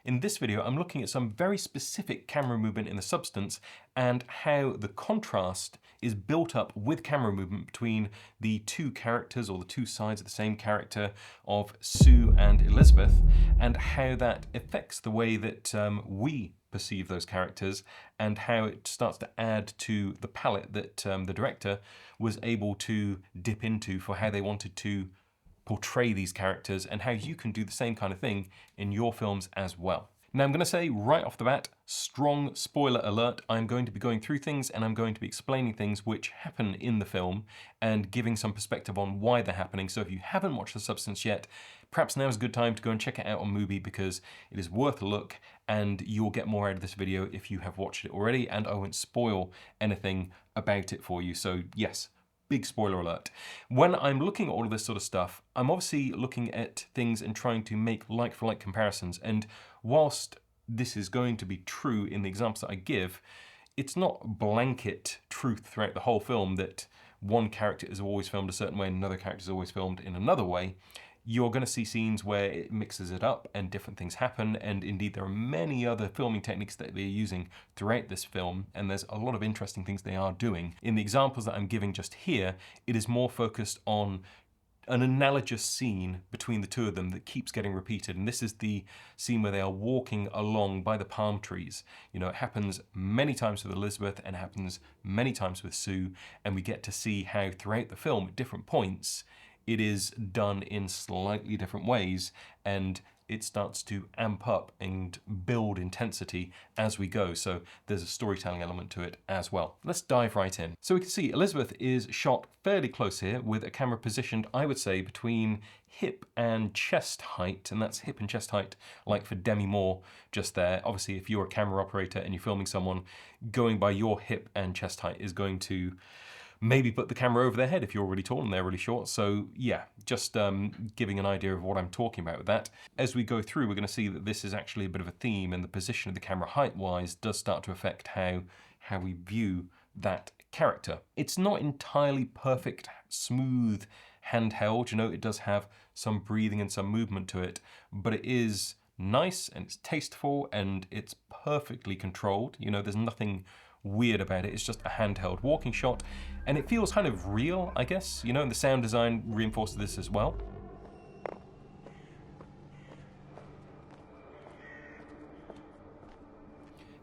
In this video, I'm looking at some very specific camera movement in the substance and how the contrast is built up with camera movement between the two characters or the two sides of the same character of Sue and Elisabeth, and how that affects the way that we perceive those characters and how it starts to add to the palette that the director was able to dip into for how they wanted to portray these characters, and how you can do the same kind of thing in your films as well. Now I'm going to say right off the bat, strong spoiler alert, I'm going to be going through things and I'm going to be explaining things which happen in the film and giving some perspective on why they're happening. So if you haven't watched The Substance yet, perhaps now is a good time to go and check it out on Mubi, because it is worth a look and you'll get more out of this video if you have watched it already, and I won't spoil anything about it for you. So yes, big spoiler alert. When I'm looking at all of this sort of stuff, I'm obviously looking at things and trying to make like-for-like comparisons. And whilst this is going to be true in the examples that I give, it's not blanket truth throughout the whole film that one character is always filmed a certain way and another character is always filmed in another way. You're going to see scenes where it mixes it up and different things happen, and indeed there are many other filming techniques that they're using throughout this film, and there's a lot of interesting things they are doing. In the examples that I'm giving just here, it is more focused on an analogous scene between the two of them that keeps getting repeated, and this is the scene where they are walking along by the palm trees. You know, it happens many times with Elisabeth and it happens many times with Sue, and we get to see how throughout the film at different points it is done in slightly different ways, and it starts to amp up and build intensity as we go. So there's a storytelling element to it as well. Let's dive right in. So we can see Elisabeth is shot fairly close here with a camera positioned, I would say, between hip and chest height, and that's hip and chest height like for Demi Moore just there. Obviously, if you're a camera operator and you're filming someone, going by your hip and chest height is going to maybe put the camera over their head if you're really tall and they're really short. So yeah, just giving an idea of what I'm talking about with that. As we go through, we're going to see that this is actually a bit of a theme, and the position of the camera height-wise does start to affect how we view that character. It's not entirely perfect, smooth handheld. You know, it does have some breathing and some movement to it, but it is nice and it's tasteful and it's perfectly controlled. You know, there's nothing weird about it. It's just a handheld walking shot, and it feels kind of real, I guess, you know, and the sound design reinforces this as well.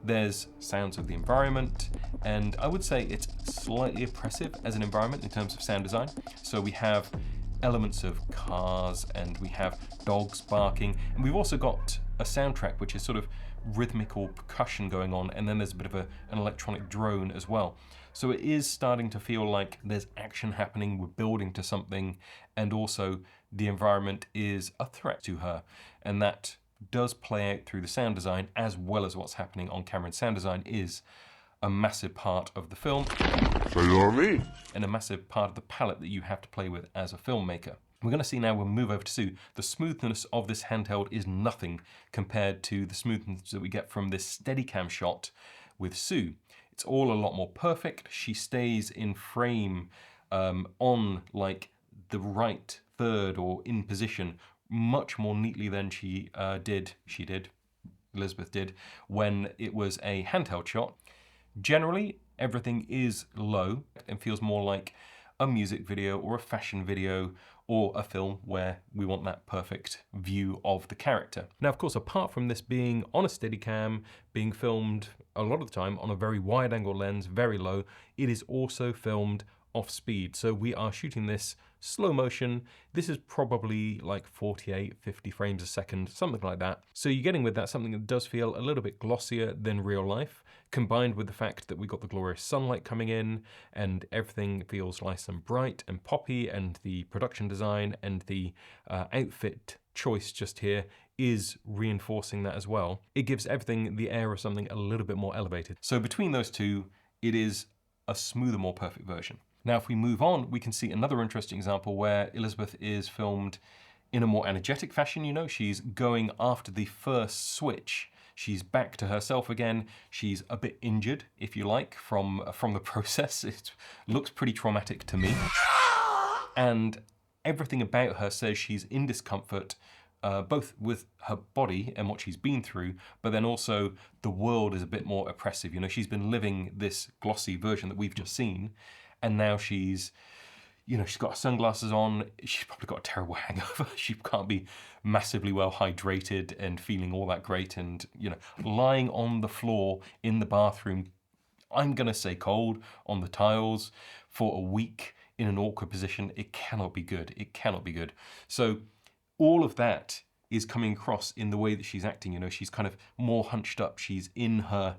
There's sounds of the environment, and I would say it's slightly oppressive as an environment in terms of sound design. So we have elements of cars and we have dogs barking, and we've also got a soundtrack which is sort of rhythmical percussion going on, and then there's a bit of an electronic drone as well. So it is starting to feel like there's action happening, we're building to something, and also the environment is a threat to her, and that does play out through the sound design as well as what's happening on camera. And sound design is a massive part of the film, and a massive part of the palette that you have to play with as a filmmaker. We're going to see now, when we move over to Sue, the smoothness of this handheld is nothing compared to the smoothness that we get from this Steadicam shot with Sue. It's all a lot more perfect. She stays in frame on like the right third or in position much more neatly than Elisabeth did when it was a handheld shot. Generally, everything is low and feels more like a music video or a fashion video or a film where we want that perfect view of the character. Now, of course, apart from this being on a Steadicam, being filmed a lot of the time on a very wide angle lens, very low, it is also filmed off speed. So we are shooting this slow motion. This is probably like 48, 50 frames a second, something like that. So you're getting with that something that does feel a little bit glossier than real life, combined with the fact that we got the glorious sunlight coming in and everything feels nice and bright and poppy, and the production design and the outfit choice just here is reinforcing that as well. It gives everything the air of something a little bit more elevated. So between those two, it is a smoother, more perfect version. Now, if we move on, we can see another interesting example where Elisabeth is filmed in a more energetic fashion. You know, she's going after the first switch. She's back to herself again. She's a bit injured, if you like, from the process. It looks pretty traumatic to me. And everything about her says she's in discomfort, both with her body and what she's been through, but then also the world is a bit more oppressive. You know, she's been living this glossy version that we've just seen, and now she's, you know, she's got her sunglasses on, she's probably got a terrible hangover, she can't be massively well hydrated and feeling all that great, and, you know, lying on the floor in the bathroom, I'm gonna say cold, on the tiles for a week in an awkward position. It cannot be good, it cannot be good. So all of that is coming across in the way that she's acting. You know, she's kind of more hunched up, she's in her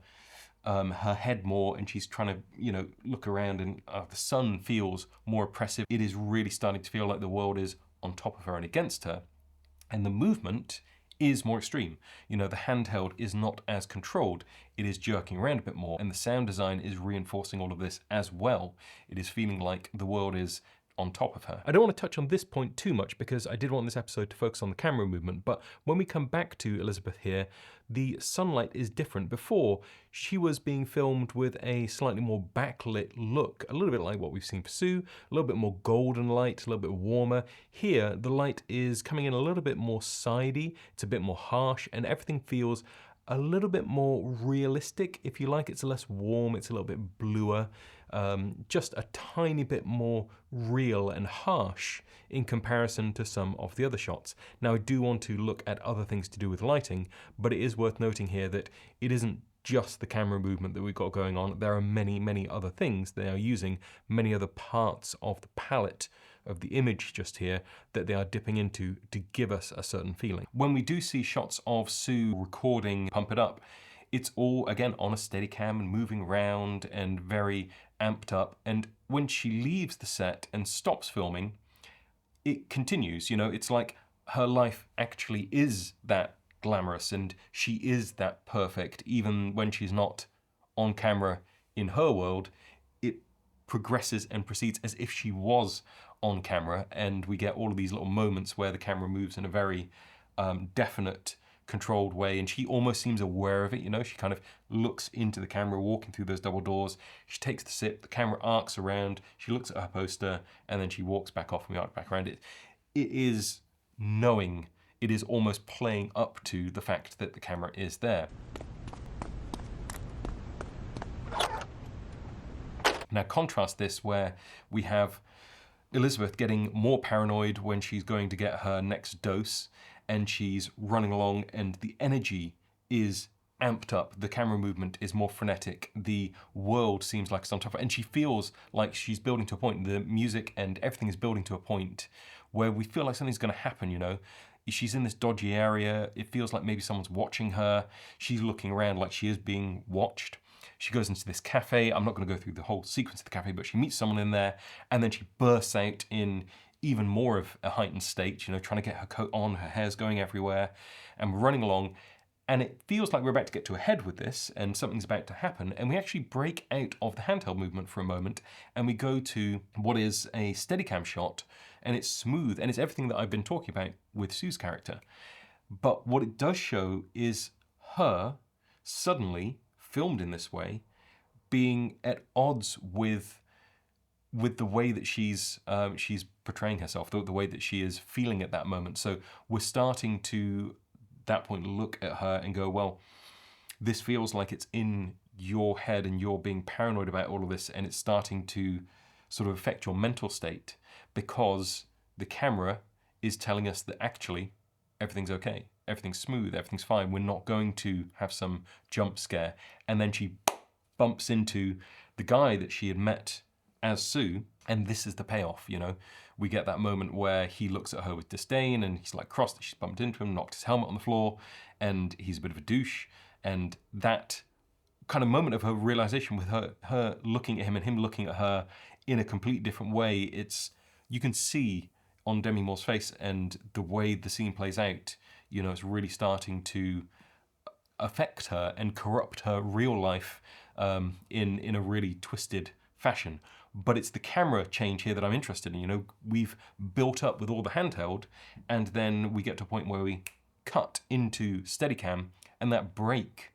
head more, and she's trying to, you know, look around, and the sun feels more oppressive. It is really starting to feel like the world is on top of her and against her. And the movement is more extreme. You know, the handheld is not as controlled. It is jerking around a bit more, and the sound design is reinforcing all of this as well. It is feeling like the world is on top of her. I don't want to touch on this point too much because I did want this episode to focus on the camera movement, but when we come back to Elisabeth here, the sunlight is different. Before, she was being filmed with a slightly more backlit look, a little bit like what we've seen for Sue, a little bit more golden light, a little bit warmer. Here, the light is coming in a little bit more sidey, it's a bit more harsh, and everything feels a little bit more realistic, if you like. It's less warm, it's a little bit bluer, just a tiny bit more real and harsh in comparison to some of the other shots. Now, I do want to look at other things to do with lighting, but it is worth noting here that it isn't just the camera movement that we've got going on. There are many, many other things. They are using many other parts of the palette of the image just here that they are dipping into to give us a certain feeling. When we do see shots of Sue recording Pump It Up, it's all, again, on a Steadicam and moving around and very amped up. And when she leaves the set and stops filming, it continues. You know, it's like her life actually is that glamorous and she is that perfect. Even when she's not on camera in her world, it progresses and proceeds as if she was on camera, and we get all of these little moments where the camera moves in a very definite, controlled way, and she almost seems aware of it. You know, she kind of looks into the camera walking through those double doors, she takes the sip, the camera arcs around, she looks at her poster, and then she walks back off and we arc back around it. It is knowing, it is almost playing up to the fact that the camera is there. Now contrast this where we have Elisabeth getting more paranoid when she's going to get her next dose, and she's running along and the energy is amped up, the camera movement is more frenetic, the world seems like it's on top of her, and she feels like she's building to a point, the music and everything is building to a point where we feel like something's going to happen, you know. She's in this dodgy area, it feels like maybe someone's watching her, she's looking around like she is being watched. She goes into this cafe. I'm not going to go through the whole sequence of the cafe, but she meets someone in there, and then she bursts out in even more of a heightened state, you know, trying to get her coat on, her hair's going everywhere, and we're running along, and it feels like we're about to get to a head with this, and something's about to happen, and we actually break out of the handheld movement for a moment, and we go to what is a Steadicam shot, and it's smooth, and it's everything that I've been talking about with Sue's character. But what it does show is her suddenly, filmed in this way, being at odds with the way that she's portraying herself, the way that she is feeling at that moment. So we're starting to, that point, look at her and go, well, this feels like it's in your head and you're being paranoid about all of this, and it's starting to sort of affect your mental state because the camera is telling us that actually everything's okay, everything's smooth, everything's fine, we're not going to have some jump scare. And then she bumps into the guy that she had met as Sue, and this is the payoff, you know. We get that moment where he looks at her with disdain, and he's like cross that she's bumped into him, knocked his helmet on the floor, and he's a bit of a douche. And that kind of moment of her realization with her looking at him and him looking at her in a completely different way, it's, you can see on Demi Moore's face and the way the scene plays out, you know, it's really starting to affect her and corrupt her real life in a really twisted fashion. But it's the camera change here that I'm interested in. You know, we've built up with all the handheld, and then we get to a point where we cut into Steadicam, and that break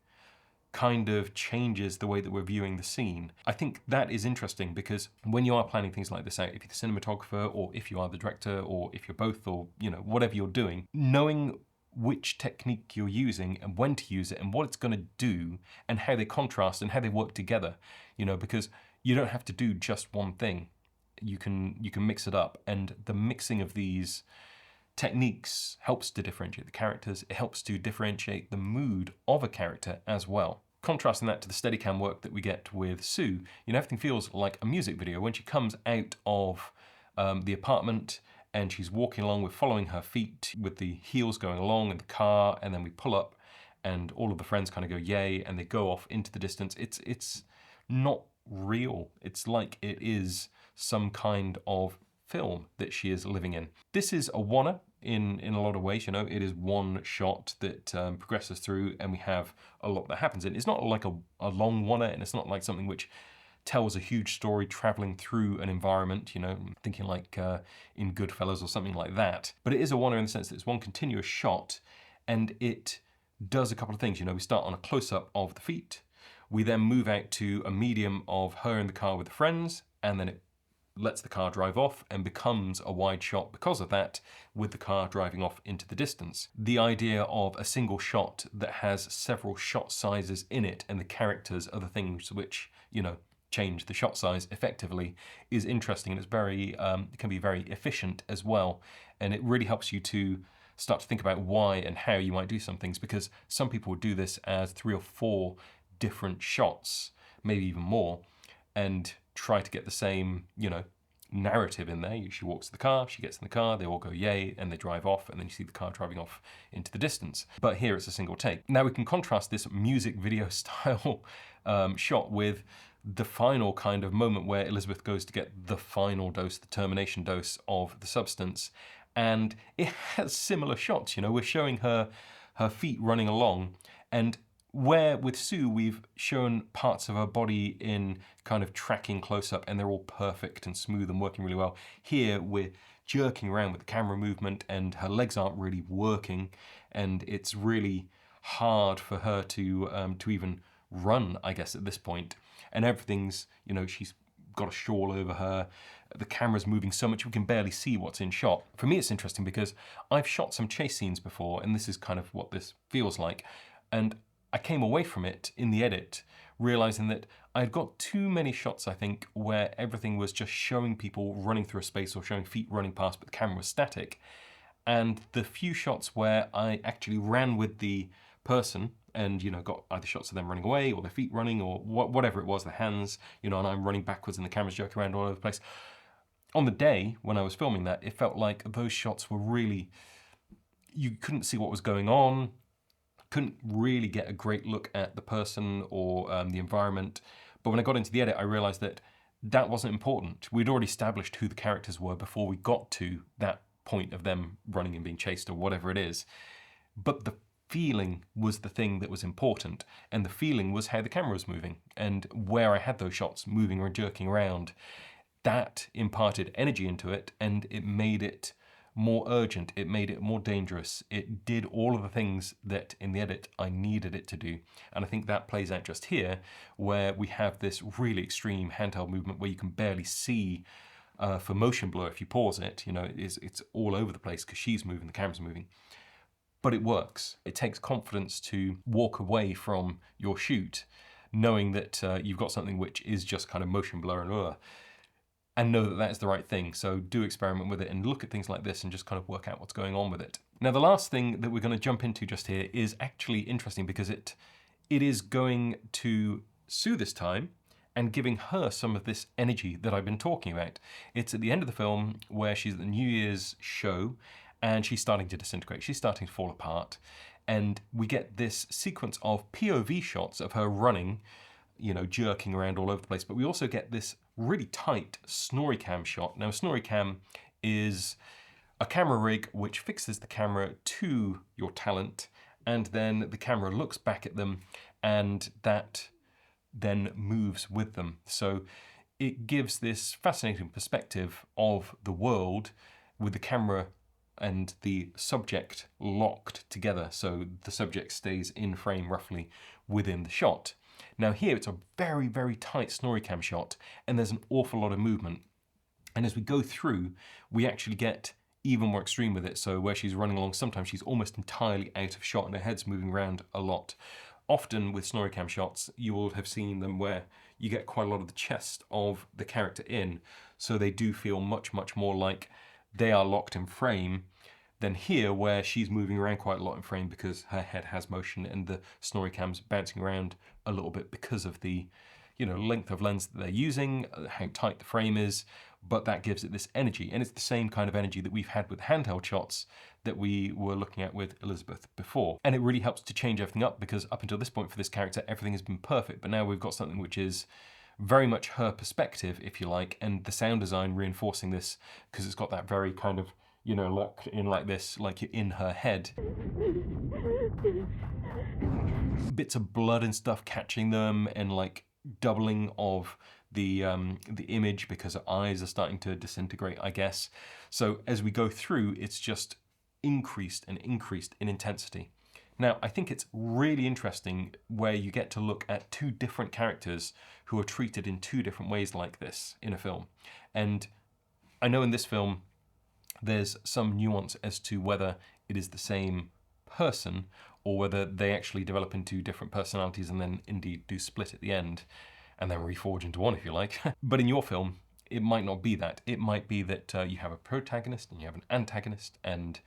kind of changes the way that we're viewing the scene. I think that is interesting because when you are planning things like this out, if you're the cinematographer or if you are the director or if you're both or, you know, whatever you're doing, knowing which technique you're using and when to use it and what it's going to do and how they contrast and how they work together, you know, because you don't have to do just one thing. You can mix it up, and the mixing of these techniques helps to differentiate the characters. It helps to differentiate the mood of a character as well. Contrasting that to the Steadicam work that we get with Sue, you know, everything feels like a music video. When she comes out of the apartment and she's walking along, we're following her feet with the heels going along in the car, and then we pull up and all of the friends kind of go yay and they go off into the distance. It's not real. It's like it is some kind of film that she is living in. This is a waner in a lot of ways, you know. It is one shot that progresses through and we have a lot that happens in. It's not like a long waner, and it's not like something which tells a huge story traveling through an environment, you know, thinking like in Goodfellas or something like that. But it is a waner in the sense that it's one continuous shot, and it does a couple of things. You know, we start on a close-up of the feet, we then move out to a medium of her in the car with the friends, and then it lets the car drive off and becomes a wide shot because of that, with the car driving off into the distance. The idea of a single shot that has several shot sizes in it and the characters are the things which, you know, change the shot size effectively is interesting, and it's very, it can be very efficient as well. And it really helps you to start to think about why and how you might do some things, because some people would do this as 3 or 4 different shots, maybe even more, and try to get the same, you know, narrative in there. She walks to the car, she gets in the car, they all go yay, and they drive off, and then you see the car driving off into the distance. But here it's a single take. Now we can contrast this music video style shot with the final kind of moment where Elisabeth goes to get the final dose, the termination dose of the substance, and it has similar shots. You know, we're showing her feet running along, and where with Sue we've shown parts of her body in kind of tracking close up and they're all perfect and smooth and working really well. Here we're jerking around with the camera movement and her legs aren't really working, and it's really hard for her to even run, I guess, at this point. And everything's, you know, she's got a shawl over her, the camera's moving so much we can barely see what's in shot. For me it's interesting because I've shot some chase scenes before, and this is kind of what this feels like, and I came away from it in the edit realizing that I'd got too many shots, I think, where everything was just showing people running through a space or showing feet running past, but the camera was static. And the few shots where I actually ran with the person and, you know, got either shots of them running away or their feet running or whatever it was, their hands, you know, and I'm running backwards and the camera's joking around all over the place. On the day when I was filming that, it felt like those shots were really, you couldn't see what was going on, couldn't really get a great look at the person or the environment. But when I got into the edit, I realized that that wasn't important. We'd already established who the characters were before we got to that point of them running and being chased or whatever it is. But the feeling was the thing that was important, and the feeling was how the camera was moving and where I had those shots moving or jerking around. That imparted energy into it, and it made it more urgent, it made it more dangerous. It did all of the things that in the edit I needed it to do. And I think that plays out just here, where we have this really extreme handheld movement where you can barely see for motion blur. If you pause it, you know, it's all over the place because she's moving, the camera's moving. But it works. It takes confidence to walk away from your shoot knowing that you've got something which is just kind of motion blur and know that that's the right thing. So do experiment with it and look at things like this and just kind of work out what's going on with it. Now, the last thing that we're going to jump into just here is actually interesting because it is going to Sue this time and giving her some of this energy that I've been talking about. It's at the end of the film where she's at the New Year's show and she's starting to disintegrate. She's starting to fall apart. And we get this sequence of POV shots of her running, you know, jerking around all over the place. But we also get this really tight Snorricam shot. Now, Snorricam is a camera rig which fixes the camera to your talent, and then the camera looks back at them, and that then moves with them. So it gives this fascinating perspective of the world with the camera and the subject locked together, so the subject stays in frame roughly within the shot. Now here it's a very, very tight Snorricam shot, and there's an awful lot of movement. And as we go through, we actually get even more extreme with it. So where she's running along, sometimes she's almost entirely out of shot and her head's moving around a lot. Often with Snorricam shots, you will have seen them where you get quite a lot of the chest of the character in, so they do feel much, much more like they are locked in frame than here, where she's moving around quite a lot in frame because her head has motion and the Snorricam's bouncing around a little bit because of the, you know, length of lens that they're using, how tight the frame is, but that gives it this energy. And it's the same kind of energy that we've had with handheld shots that we were looking at with Elisabeth before. And it really helps to change everything up, because up until this point for this character, everything has been perfect, but now we've got something which is very much her perspective, if you like, and the sound design reinforcing this, because it's got that very kind of, you know, locked in like this, like you're in her head. Bits of blood and stuff catching them, and like doubling of the image because her eyes are starting to disintegrate, I guess. So as we go through, it's just increased and increased in intensity. Now, I think it's really interesting where you get to look at two different characters who are treated in two different ways like this in a film. And I know in this film, there's some nuance as to whether it is the same person or whether they actually develop into different personalities and then indeed do split at the end and then reforge into one, if you like. But in your film, it might not be that. It might be that you have a protagonist and you have an antagonist, and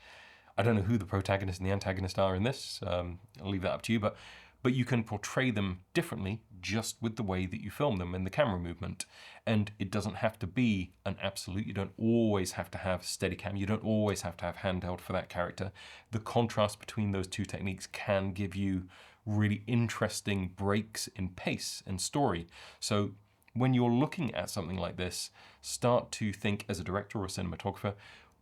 I don't know who the protagonist and the antagonist are in this. I'll leave that up to you, but you can portray them differently just with the way that you film them and the camera movement. And it doesn't have to be an absolute. You don't always have to have Steadicam. You don't always have to have handheld for that character. The contrast between those two techniques can give you really interesting breaks in pace and story. So when you're looking at something like this, start to think as a director or a cinematographer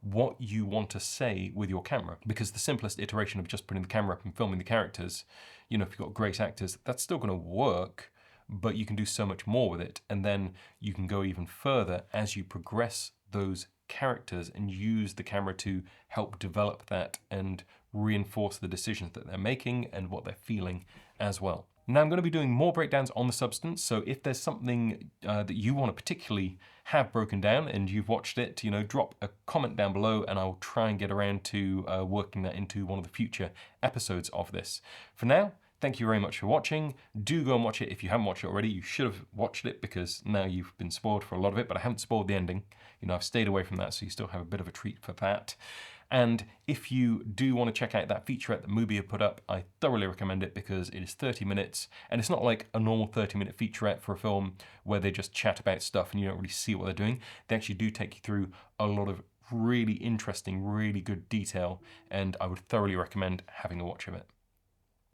what you want to say with your camera, because the simplest iteration of just putting the camera up and filming the characters, you know, if you've got great actors, that's still going to work, but you can do so much more with it. And then you can go even further as you progress those characters and use the camera to help develop that and reinforce the decisions that they're making and what they're feeling as well. Now I'm going to be doing more breakdowns on the substance, so if there's something that you want to particularly have broken down and you've watched it, you know, drop a comment down below and I'll try and get around to working that into one of the future episodes of this. For now, thank you very much for watching. Do go and watch it if you haven't watched it already. You should have watched it because now you've been spoiled for a lot of it, but I haven't spoiled the ending. You know, I've stayed away from that, so you still have a bit of a treat for that. And if you do want to check out that featurette that Mubi have put up, I thoroughly recommend it because it is 30 minutes and it's not like a normal 30-minute featurette for a film where they just chat about stuff and you don't really see what they're doing. They actually do take you through a lot of really interesting, really good detail, and I would thoroughly recommend having a watch of it.